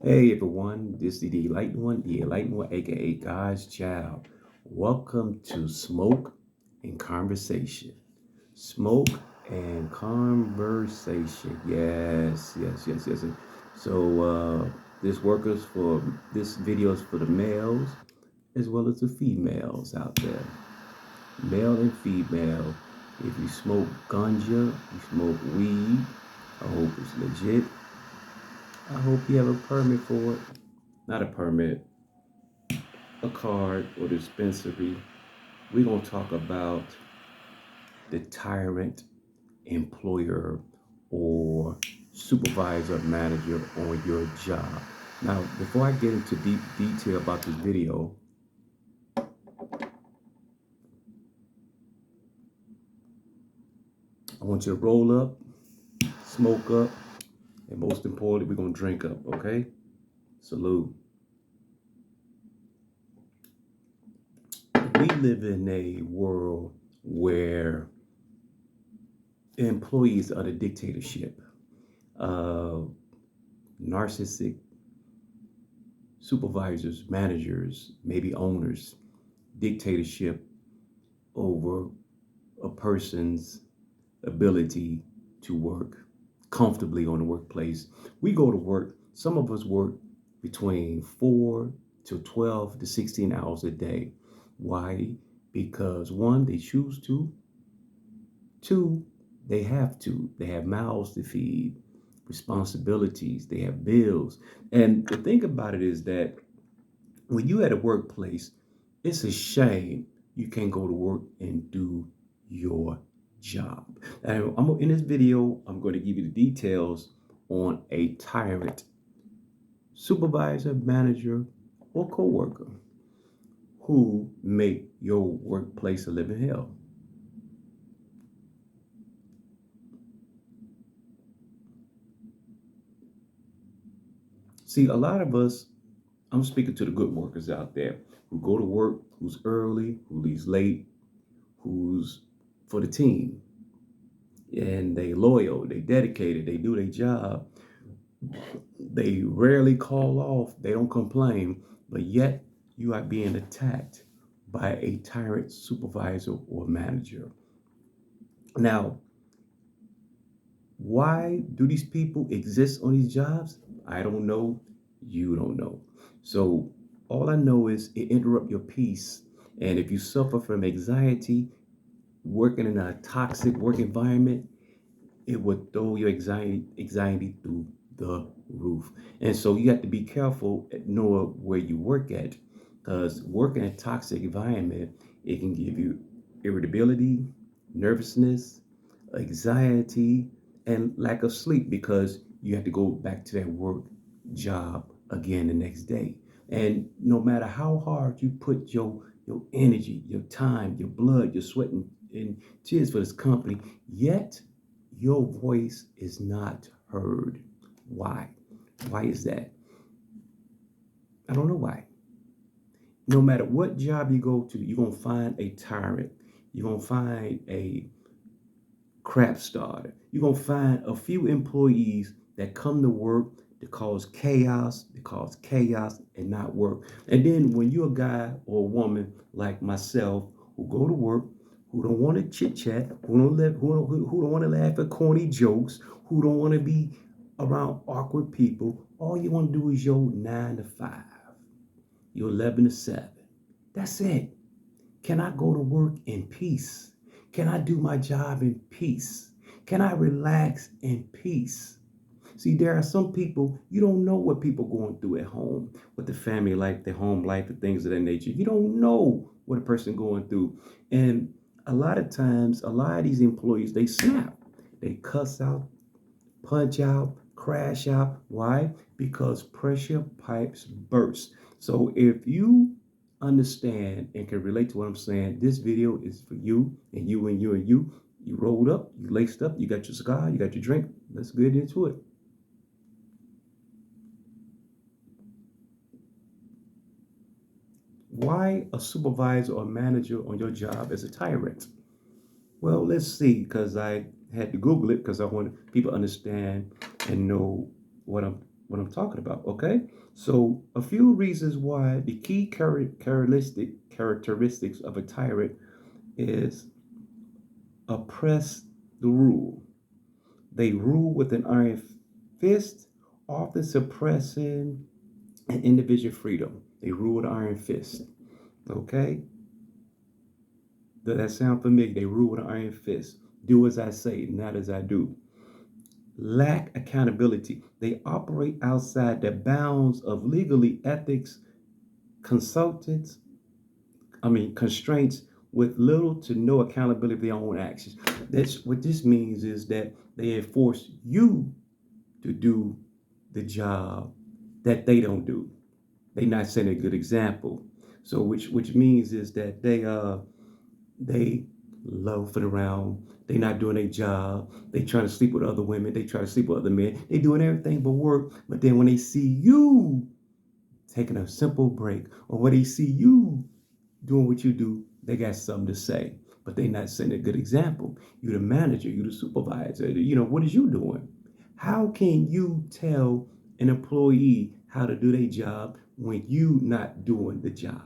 Hey everyone, this is the enlightened one, aka God's child. Welcome to Smoke and Conversation. Smoke and Conversation. Yes. This workers for this video is for the males as well as the females out there. Male and female. If you smoke ganja, you smoke weed, I hope it's legit. I hope you have a permit for it. Not a permit, a card or dispensary. We're going to talk about the tyrant employer or supervisor manager on your job. Now, before I get into deep detail about this video, I want you to roll up, smoke up, and most importantly, we're going to drink up, okay? Salute. We live in a world where employees are the dictatorship. Uh, Narcissistic supervisors, managers, maybe owners, dictatorship over a person's ability to work comfortably on the workplace. We go to work, some of us work between 4 to 12 to 16 hours a day. Why? Because one, they choose to, two, they have to. They have mouths to feed, responsibilities, they have bills. And the thing about it is that when you at a workplace, it's a shame you can't go to work and do your job. And in this video, I'm going to give you the details on a tyrant supervisor, manager, or coworker who make your workplace a living hell. See, a lot of us, I'm speaking to the good workers out there who go to work, who's early, who leaves late, who's for the team. And they loyal, they dedicated, they do their job. They rarely call off, they don't complain, but yet you are being attacked by a tyrant supervisor or manager. Now, why do these people exist on these jobs? I don't know. You don't know. So all I know is it interrupt your peace. And if you suffer from anxiety, working in a toxic work environment, it would throw your anxiety through the roof. And so you have to be careful at knowing where you work at, because working in a toxic environment, it can give you irritability, nervousness, anxiety, and lack of sleep because you have to go back to that work job again the next day. And no matter how hard you put your energy, your time, your blood, your sweat and tears for this company, yet your voice is not heard. Why? Why is that? I don't know why. No matter what job you go to, you're going to find a tyrant. You're going to find a crap starter. You're going to find a few employees that come to work to cause chaos and not work. And then when you're a guy or a woman like myself who go to work, who don't want to chit chat, who don't want to laugh at corny jokes, who don't want to be around awkward people, all you want to do is your 9 to 5, your 11 to 7. That's it. Can I go to work in peace? Can I do my job in peace? Can I relax in peace? See, there are some people, you don't know what people going through at home, what the family life, their home life, and things of that nature. You don't know what a person going through. And a lot of times, a lot of these employees, they snap. They cuss out, punch out, crash out. Why? Because pressure pipes burst. So if you understand and can relate to what I'm saying, this video is for you and you and you and you. You rolled up, you laced up, you got your cigar, you got your drink. Let's get into it. Why a supervisor or manager on your job is a tyrant? Well, let's see, because I had to Google it because I want people to understand and know what I'm what I'm talking about. Okay, so a few reasons why the key characteristics of a tyrant is oppress the rule. They rule with an iron fist, often suppressing an individual freedom. They rule with an iron fist. Okay, does that sound familiar? They rule with an iron fist. Do as I say, not as I do. Lack accountability. They operate outside the bounds of legally ethics, consultants, constraints with little to no accountability of their own actions. That's what this means is that they enforce you to do the job that they don't do. They're not setting a good example. So which means is that they loafing around. They not doing their job. They trying to sleep with other women. They try to sleep with other men. They doing everything but work. But then when they see you taking a simple break, or when they see you doing what you do, they got something to say. But they not setting a good example. You the manager, you the supervisor. What is you doing? How can you tell an employee how to do their job when you not doing the job?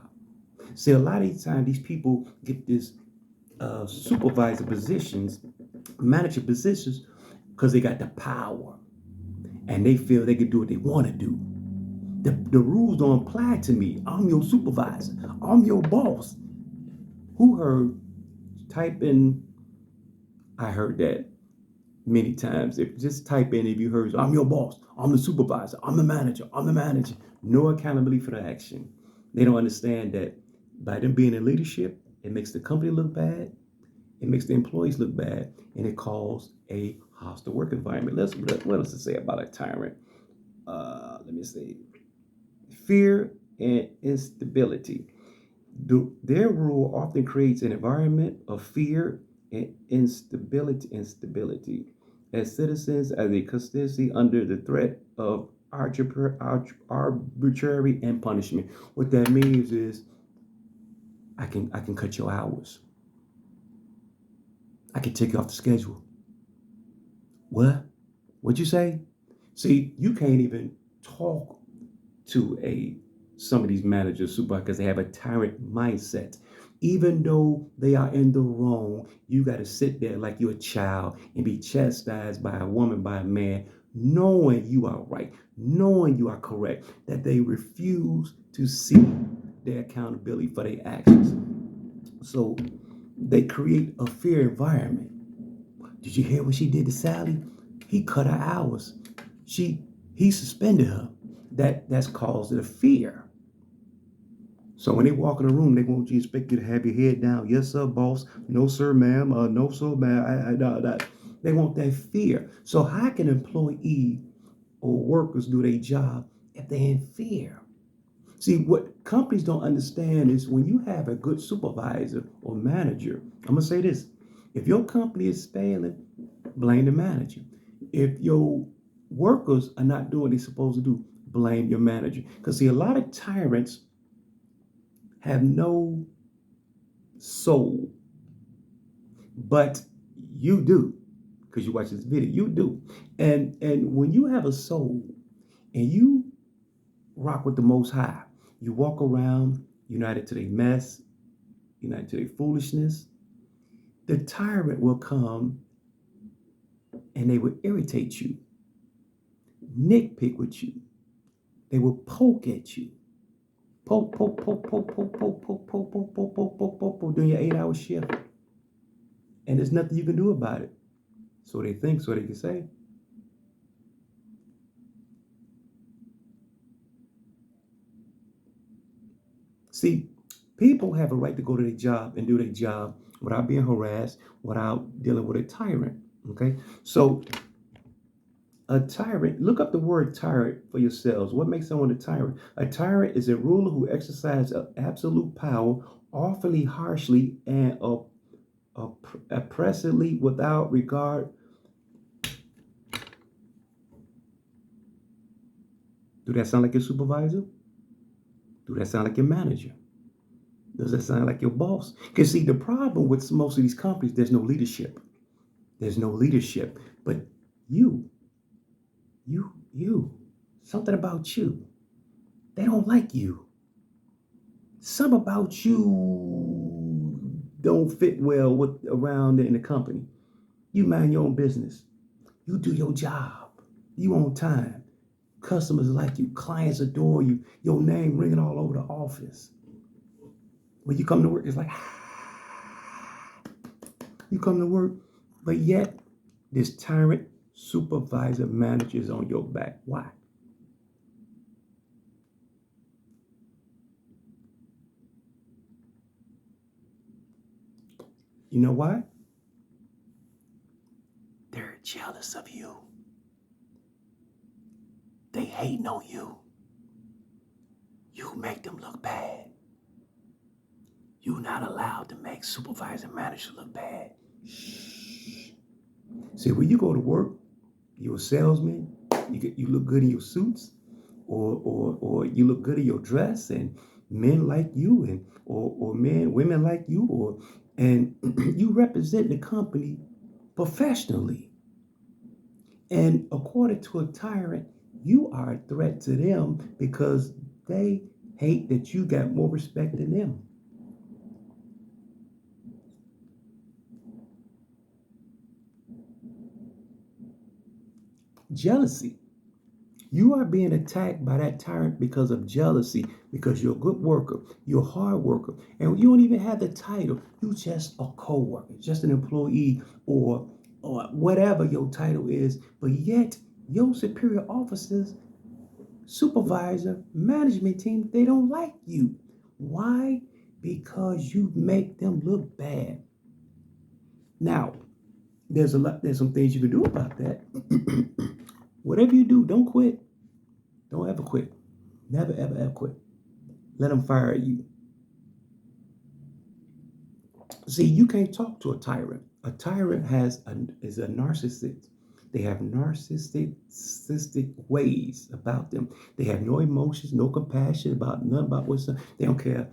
See, a lot of times these people get this supervisor positions, manager positions, because they got the power and they feel they can do what they want to do. The rules don't apply to me. I'm your supervisor. I'm your boss. Who heard type in? I heard that many times. If just type in if you heard, I'm your boss. I'm the supervisor. I'm the manager. I'm the manager. No accountability for the action. They don't understand that by them being in leadership, it makes the company look bad. It makes the employees look bad, and it causes a hostile work environment. What else to say about a tyrant? Let me see. Fear and instability. Their rule often creates an environment of fear and instability. As citizens, as a constituency under the threat of arbitrary and punishment. What that means is I can cut your hours. I can take you off the schedule. What? What'd you say? See, you can't even talk to some of these managers, super, because they have a tyrant mindset. Even though they are in the wrong, you got to sit there like you're a child and be chastised by a woman, by a man, knowing you are right, knowing you are correct, that they refuse to see their accountability for their actions. So they create a fear environment. Did you hear what she did to Sally? He cut her hours. He suspended her. That's caused a fear. So when they walk in the room, they want you to expect you to have your head down. Yes, sir, boss. No, sir, ma'am. No, sir, ma'am. They want that fear. So how can an employee or workers do their job if they're in fear? See, what companies don't understand is when you have a good supervisor or manager, I'm going to say this. If your company is failing, blame the manager. If your workers are not doing what they're supposed to do, blame your manager. Because see, a lot of tyrants have no soul, but you do, because you watch this video. You do, and when you have a soul and you rock with the Most High, you walk around united to their mess, united to their foolishness. The tyrant will come and they will irritate you, nitpick with you. They will poke at you. Poke, poke, poke, poke, poke, poke, poke, poke, poke, poke, poke, poke, poke, poke, during your 8-hour shift. And there's nothing you can do about it. So they think, so they can say. See, people have a right to go to their job and do their job without being harassed, without dealing with a tyrant. Okay? So a tyrant, look up the word tyrant for yourselves. What makes someone a tyrant? A tyrant is a ruler who exercises absolute power, awfully harshly, and oppressively without regard. Do that sound like your supervisor? Do that sound like your manager? Does that sound like your boss? Because see, the problem with most of these companies, there's no leadership. There's no leadership. But you, Something about you. They don't like you. Some about you don't fit well with around in the company. You mind your own business. You do your job. You on time. Customers like you. Clients adore you. Your name ringing all over the office. When you come to work, it's like, you come to work, but yet this tyrant supervisor manager is on your back. Why? You know why? They're jealous of you. They hating on you. You make them look bad. You're not allowed to make supervisor manager look bad. Shh. See, when you go to work, you're a salesman, you look good in your suits, or you look good in your dress, and men like you, and or women like you, and you represent the company professionally. And according to a tyrant, you are a threat to them because they hate that you got more respect than them. Jealousy. You are being attacked by that tyrant because of jealousy, because you're a good worker, you're a hard worker, and you don't even have the title. You just a co-worker, just an employee, or whatever your title is, but yet your superior officers, supervisor, management team, they don't like you. Why? Because you make them look bad. Now, there's some things you can do about that. Whatever you do, don't quit. Don't ever quit. Never, ever, ever quit. Let them fire you. See, you can't talk to a tyrant. A tyrant is a narcissist. They have narcissistic ways about them. They have no emotions, no compassion about none about what's. They don't care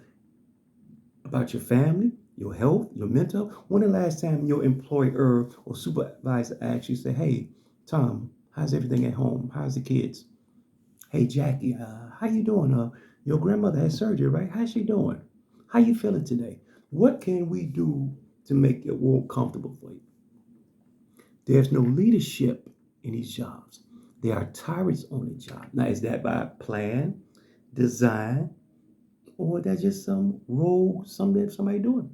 about your family, your health, your mental. When the last time your employer or supervisor asked you, say, "Hey, Tom, how's everything at home? How's the kids? Hey, Jackie, how you doing? Your grandmother had surgery, right? How's she doing? How you feeling today? What can we do to make it more comfortable for you?" There's no leadership in these jobs. There are tyrants on the job. Now, is that by plan, design, or that's just some role somebody doing?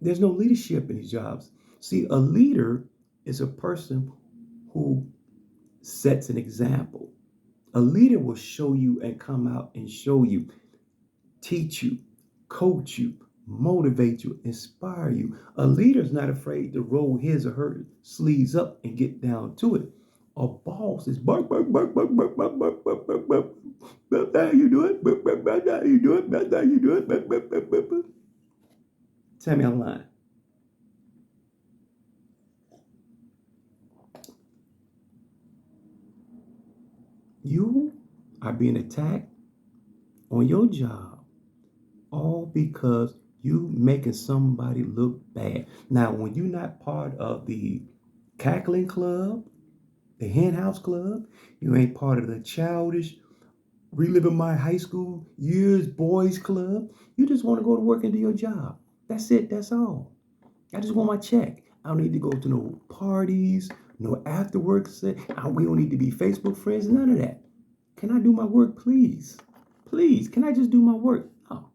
There's no leadership in these jobs. See, a leader is a person who sets an example. A leader will show you and come out and show you, teach you, coach you, motivate you, inspire you. A leader is not afraid to roll his or her sleeves up and get down to it. A boss is bark, bark, bark, bark, bark, bark, bark, bark, bark, bark. That's how you do it. That's how you do it. That's how you do it. Tell me I'm lying. You are being attacked on your job all because you making somebody look bad. Now, when you're not part of the cackling club, the hen house club, you ain't part of the childish reliving my high school years boys club. You just want to go to work and do your job. That's it. That's all. I just want my check. I don't need to go to no parties, no after work. We don't need to be Facebook friends. None of that. Can I do my work, please? Please, can I just do my work? No.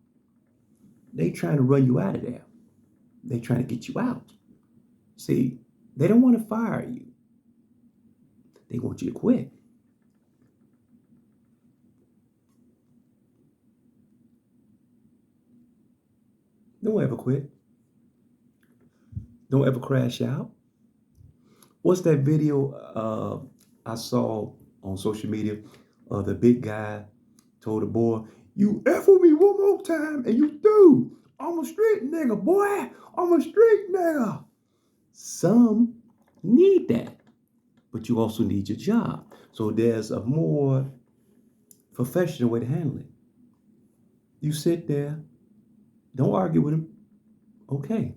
They trying to run you out of there. They trying to get you out. See, they don't want to fire you. They want you to quit. Don't ever quit. Don't ever crash out. What's that video I saw on social media? The big guy told the boy, "You F with me one more time and you through. I'm a street nigga, boy. I'm a street nigga." Some need that, but you also need your job. So there's a more professional way to handle it. You sit there, don't argue with him. Okay.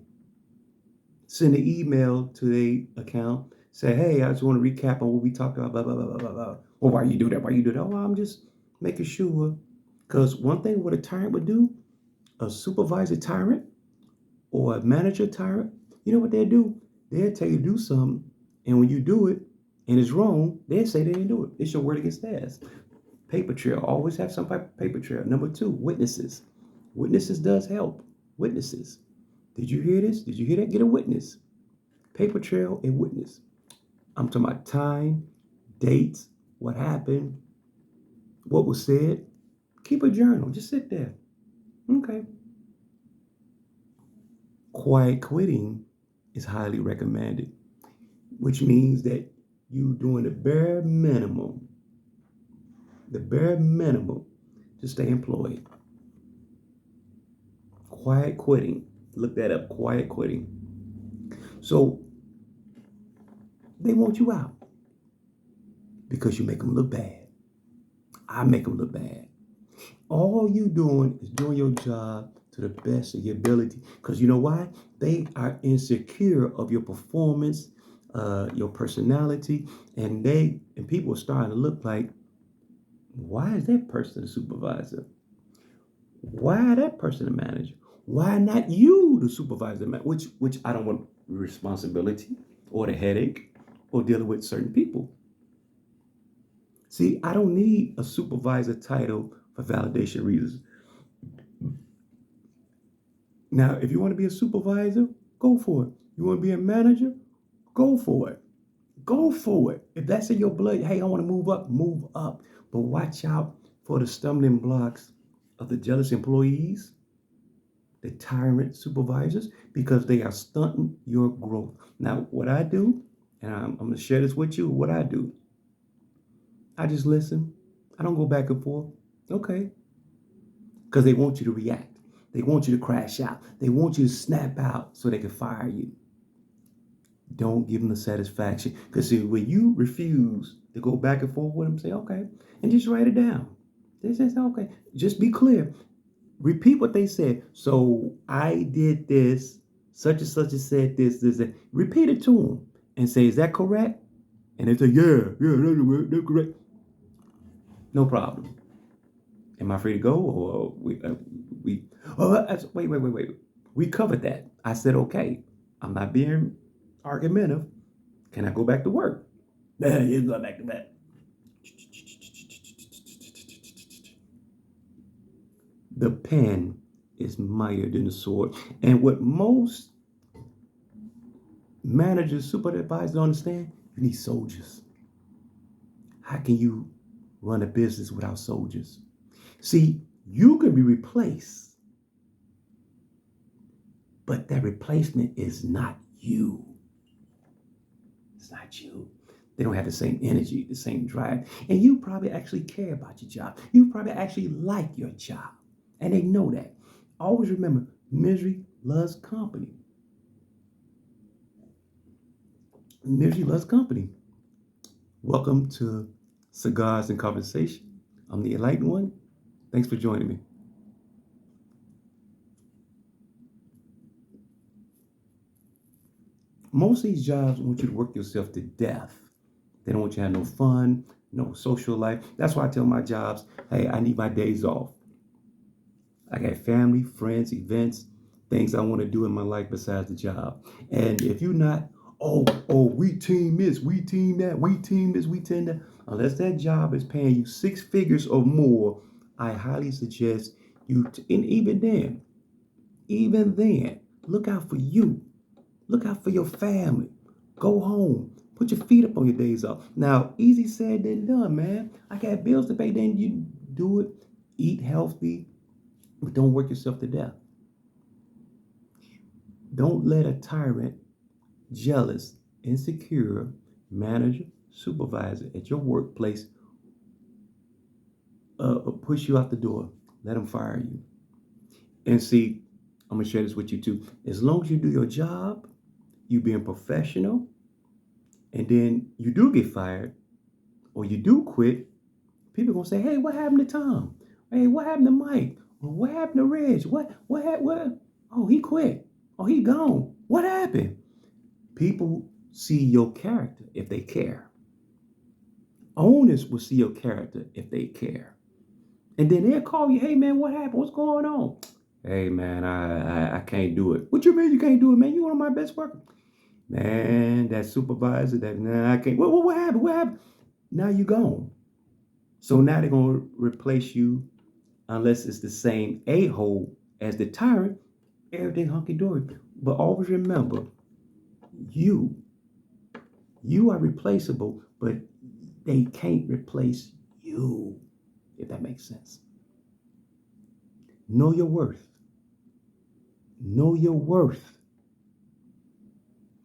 send an email to their account, say, hey, I just want to recap on what we talked about, blah, blah, blah, blah, blah, blah. Well, why you do that? Why you do that? Oh, I'm just making sure. Because one thing what a tyrant would do, a supervisor tyrant or a manager tyrant, you know what they'll do? They'll tell you to do something, and when you do it and it's wrong, they'll say they didn't do it. It's your word against theirs. Paper trail. Always have some type of paper trail. Number two, witnesses. Witnesses does help. Witnesses. Did you hear this? Did you hear that? Get a witness. Paper trail and witness. I'm talking about time, dates, what happened, what was said. Keep a journal. Just sit there. Okay. Quiet quitting is highly recommended, which means that you doing the bare minimum to stay employed. Quiet quitting. Look that up. Quiet quitting. So they want you out because you make them look bad. I make them look bad. All you doing is doing your job to the best of your ability. Because you know why? They are insecure of your performance, your personality, and people are starting to look like, why is that person a supervisor? Why that person a manager? Why not you the supervisor? Which I don't want responsibility or the headache or dealing with certain people. See, I don't need a supervisor title for validation reasons. Now, if you want to be a supervisor, go for it. You want to be a manager, go for it. Go for it. If that's in your blood, hey, I want to move up, move up. But watch out for the stumbling blocks of the jealous employees, the tyrant supervisors, because they are stunting your growth. Now, what I do, and I'm going to share this with you, what I do, I just listen. I don't go back and forth. Okay. Because they want you to react. They want you to crash out. They want you to snap out so they can fire you. Don't give them the satisfaction. Because see, when you refuse to go back and forth with them, say, okay, and just write it down. They say, okay, just be clear. Repeat what they said. So I did this, such and such has said this, that. Repeat it to them and say, is that correct? And they say, yeah, that's correct. No problem. Am I free to go? Or wait. We covered that. I said, okay, I'm not being argumentative. Can I go back to work? Yeah, you go back to bed. The pen is mightier than the sword. And what most managers, supervisors don't understand, you need soldiers. How can you run a business without soldiers? See, you can be replaced, but that replacement is not you. It's not you. They don't have the same energy, the same drive. And you probably actually care about your job. You probably actually like your job. And they know that. Always remember, misery loves company. Misery loves company. Welcome to Cigars and Conversation. I'm the Enlightened One. Thanks for joining me. Most of these jobs want you to work yourself to death. They don't want you to have no fun, no social life. That's why I tell my jobs, hey, I need my days off. I got family, friends, events, things I want to do in my life besides the job. And if you're not, we team this, we team that, we team this, we team that, unless that job is paying you six figures or more, I highly suggest and even then, look out for you. Look out for your family. Go home. Put your feet up on your days off. Now, easy said than done, man. I got bills to pay. Then you do it. Eat healthy, but don't work yourself to death. Don't let a tyrant, jealous, insecure manager, supervisor at your workplace push you out the door. Let them fire you. And see, I'm going to share this with you too. As long as you do your job, you being professional, and then you do get fired or you do quit, people are going to say, hey, what happened to Tom? Hey, what happened to Mike? Or what happened to Reg? What? Oh, he quit. Oh, he gone. What happened? People see your character if they care. Owners will see your character if they care. And then they'll call you, hey man, what happened? What's going on? Hey man, I can't do it. What you mean you can't do it, man? You one of my best workers. Man, that supervisor, I can't. What happened? What happened? Now you gone. So now they're gonna replace you unless it's the same a-hole as the tyrant. Everything hunky dory. But always remember, you you are replaceable, but they can't replace you. If that makes sense. Know your worth. Know your worth.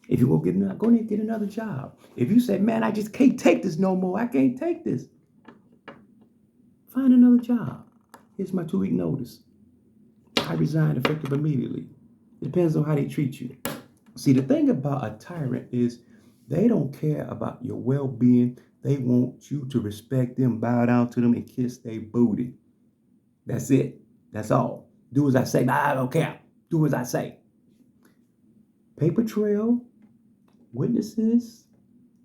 If you go ahead and get another job. If you say, man, I just can't take this no more. I can't take this. Find another job. Here's my 2-week notice. I resign effective immediately. It depends on how they treat you. See, the thing about a tyrant is they don't care about your well-being. They want you to respect them, bow down to them, and kiss their booty. That's it. That's all. Do as I say. Nah, I don't care. Do as I say. Paper trail, witnesses,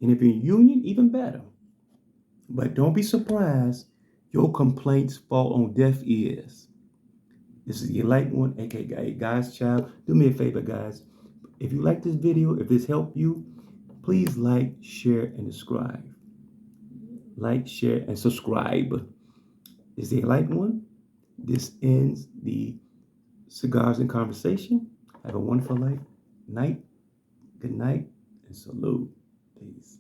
and if you're in union, even better. But don't be surprised your complaints fall on deaf ears. This is your light one, aka God's child. Do me a favor, guys. If you like this video, if this helped you, please like, share, and subscribe. Like, share, and subscribe. This is the light one. This ends the Cigars and Conversation. Have a wonderful night. Good night, and salute. Peace.